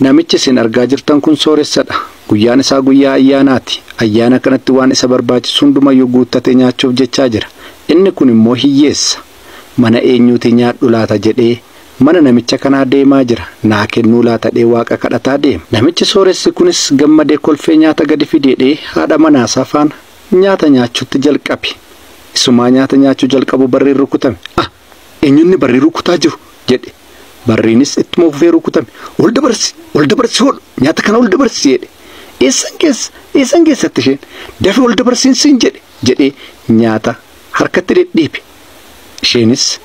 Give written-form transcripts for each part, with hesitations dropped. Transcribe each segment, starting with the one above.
Namichi isin argaa jirtan kun sooressadha. Guyyaan isaa guyyaa ayyaanaati. Ayyaana kanatti waan isa barbaachisu hundumayyuu guuttatee nyaachuuf jechaa jira. Inni kun immoo hiyyeessa. Mana eenyuuti nyaadhu laata jedhee mana namicha kanaa deemaa jira. Naa kennuu laata dhee waaqa kadhataa deema. Namichi sooressi kunis gammadee kolfee nyaata gadi fideedhee haadha manaasaa faana nyaata nyaachuutti jalqabe. Isumaa nyaata nyaachuu jalqabu barriin rukutame. Eenyuun barrii rukutaa jiru jedhe. Barriinis ittuma ufee rukutame. Ol dabarsi ol nyaata kana ol dabarsi jedhe. Eessan keessatti isheen dafee ol dabarsiin siin jedhee nyaata harkatti dhidhiibe. Isheenis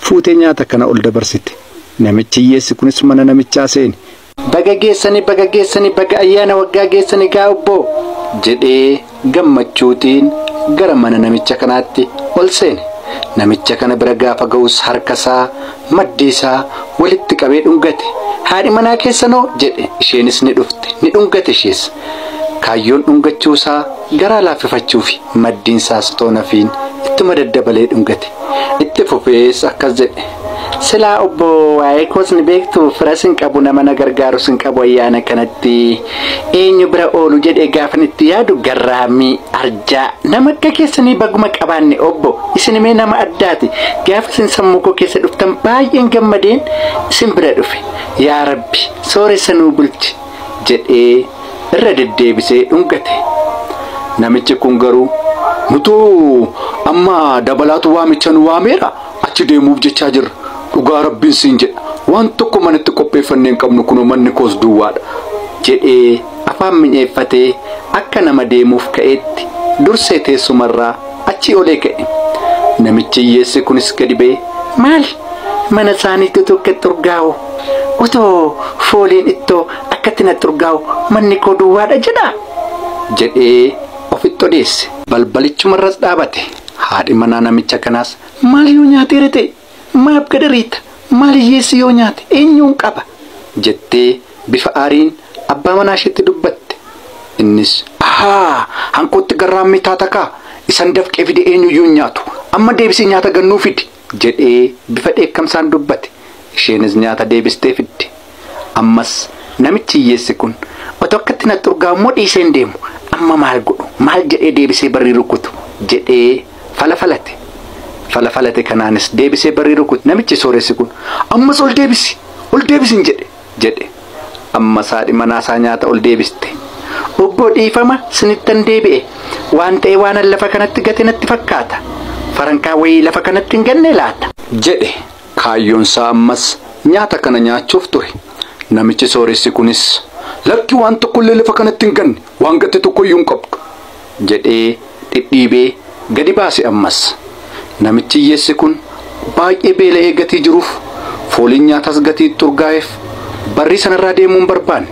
fuutee nyaata kana ol dabarsite. Namichi hiyyeessi kunis mana namichaa seeni. Baga geessanii baga ayyaana waggaa geessanii gaa obbo jedhee gammachuutiin gara mana namicha kanaatti ol seene. Namicha kana bira gaafa ga'us harkasaa maddiisaa walitti qabee dhungate. Haadhi manaa keessanoo jedhe. Isheenis ni dhufte ni dhungate. Ishees kaayyoon dhungachuusaa garaa laaffifachuufi maddiinsaas toonafiin ittuma daddabalee dhungate. Itti fufees akkas jedhe. Silaa obbo waa'ee koos ni beektu fira sin qabu nama na gargaaru sin qabu ayyaana kanatti eenyu bira oolu jedhee gaafan itti yaadu garraamii arjaa nama akka keessanii baguma qabaanne obbo isinimee nama addaati gaafa sin sammuu koo keessa dhuftan baay'een gammadeen isin bira dhufe yaa rabbi sooressa nuu bulchi jedhee irra deddeebisee dhungate. Namichi kun garuu nutuu amma dabalaatu waamicha nu waameera achi deemuuf jechaa jirra. Dhugaa rabbiin siin jedha waan tokko manatti qopheeffannee hin qabnu kunoo manni koos duwwaadha jedhee afaan mi'eeffatee akka nama deemuuf ka'eetti dursee teessumarraa achi olee ka'e. Namichi hiyyeessi kunis gadi ba'ee maali mana isaaniitti tokko turgaa'u otoo fooliin ittoo akkatti na turgaa'u manni koo duwwaadha jedha jedhee ofitti odeesse. Balbalichumarras dhaabate. Haadhi manaa namicha kanaas maal yoo nyaateera ta'e maaf gadariita maal hiyyeessi yoo nyaate eenyuun qaba jettee bifa aariin abbaa manaa isheetti dubbatte. Innis hankootti garraammii taatakaa isan dafqee fide eenyuyyuu nyaatu amma deebisee nyaata gannuu fidi jedhee bifa dheekkamsaan dubbate. Isheenis nyaata deebistee fidde. Ammas namichi hiyyeessi kun otoo akkatti natti urgaa'ummoo dhiiseen deemu amma maal godhu maal jedhee deebisee barrii rukutu jedhee falafalate kanaanis deebisee barrii rukutu. Namichi sooressi kun ammas ol deebisin jedhe. Ammas haadhi manaasaa nyaata ol deebiste. Obbo dhiifama sinittan deebi'e waan ta'e waan lafa kanatti gate natti fakkaata farankaa wayii lafa kanatti hin ganne laata jedhe. Kaayyoonsaa ammas nyaata kana nyaachuuf ture. Namichi sooressi kunis lakki waan tokkollee lafa kanatti hin ganne waan gate tokkoyyuu hin qabdu jedhee dhidhiibee gadi baase. Ammas namichi hiyyeessi kun baay'ee beela'ee gatii jiruuf fooliin nyaatas gatii turgaa'eef barrii sanarraa deemuun barbaanne.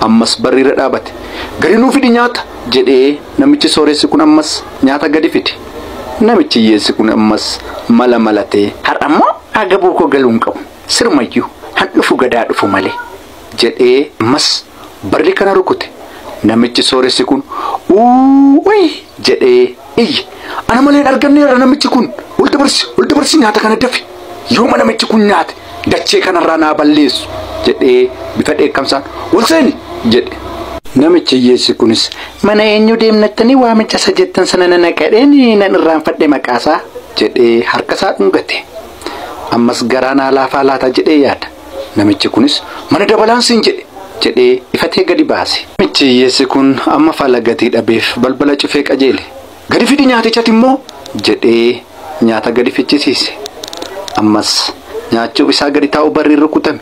Ammas barriirra dhaabate. Gadi nuu fidi nyaata jedhee namichi sooressi kun ammas nyaata gadi fide. Namichi hiyyeessi kun ammas mala malatee har'ammoo agabuu koo galuun qabu sirmayyuu han dhufu gadaa dhufu malee jedhee ammas barri kana rukute. Namichi sooressi kun jedhee ana malee arganneera namichi kun ol dabarsi nyaata kana dafi yooma namichi kun nyaate dachee kanarraa naa balleessu jedhee bifa dheekkamsaan ol seeni jedhe. Namichi hiyyeessi kunis mana eenyu deemnattanii waamicha isa jettan sana nanaqadheen nan irraanfadhe maqaasaa jedhee harkasaa dhungate. Ammas garaa naa laafaa laata jedhee yaada. Namichi kunis mana dabalaan siin jedhee ifatee gadi baase. Namichi hiyyeessi kun amma fala gatii dhabeef balbala cufee qajeele. Gadi fidi nyaatichatti immoo jedhee nyaata gadi fichisiise. Ammas nyaachuuf isaa gadi taa'u barriin rukutame.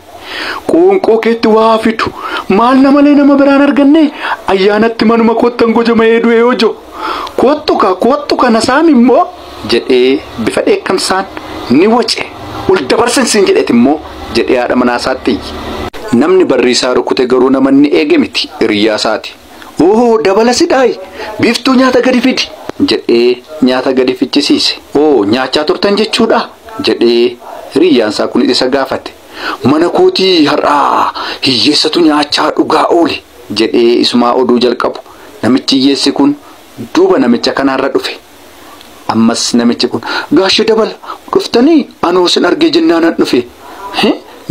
Qoonqoo keetti waa fidu maal namalee nama biraan arganne ayyaanatti manuma kottan gojama du'e hojo kottu kana saami immoo jedhee bifa dheekkamsaan ni wace. Ol dabarsan siin jedheet immoo jedhee haadha manaasaatti. Namni barriisaa rukute garuu namanni eege miti hiriyaasaati. Dabala sidhaayi biiftuu nyaata gadi fidi jedhee nyaata gadi fichisiise. Nyaachaa turtan jechuudha jedhee hiriyaansaa kun isa gaafate. Mana kootii har'aa hiyyeessatu nyaachaa dhugaa oole jedhee isumaa oduu jalqabu. Namichi hiyyeessi kun duuba namicha kanaarra dhufe. Ammas namichi kun gaashee dabala dhuftanii anoo sin argee jennaanan dhufe.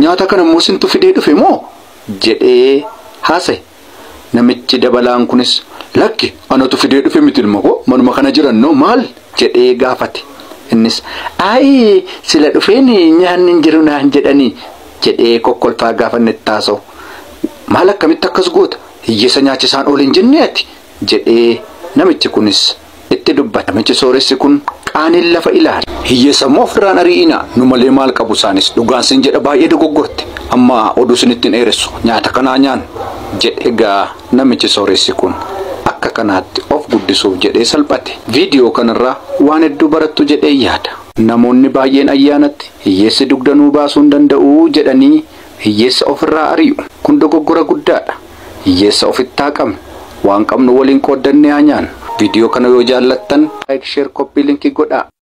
Nyaata kana immoo sintu fidee dhufe moo jedhee haasa'e. Namichi dabalaan kunis lakki anatu fidee dhufe miti ilma koo manuma kana jirannoo maal jedhee gaafate. Innis ayi sila dhufeeni nyaanni hin jiru naan jedhanii jedhee kokkolfaa gaafannetti taasa'u. Maal akkamitti akkas goota hiyyeessa nyaachisaan oolin jenneeti jedhee namichi kunis itti dubbata. Namichi sooressi kun qaaniin lafa ilaale. Hiyyeessa immoo ofirraan ari'ina nu malee maal qabu isaanis dhugaan sin jedha baay'ee dogoggorte amma oduu sinitti hin dheeressu nyaata kanaa nyaan jedhe. Egaa namichi sooressi kun akka kanaatti of guddisuuf jedhee salphate. Viidiyoo kanarraa waan hedduu barattu jedhee yaada. Namoonni baay'een ayyaanatti hiyyeessi dugdanuu baasuu hin danda'u jedhanii hiyyeessa ofirraa ari'u. Kun dogoggora guddaadha. Hiyyeessa ofitti haa qabnu waan qabnu waliin qooddannee haa nyaannu. Viidiyoo kana yoo jaallattan like, share, copy linkii godhaa.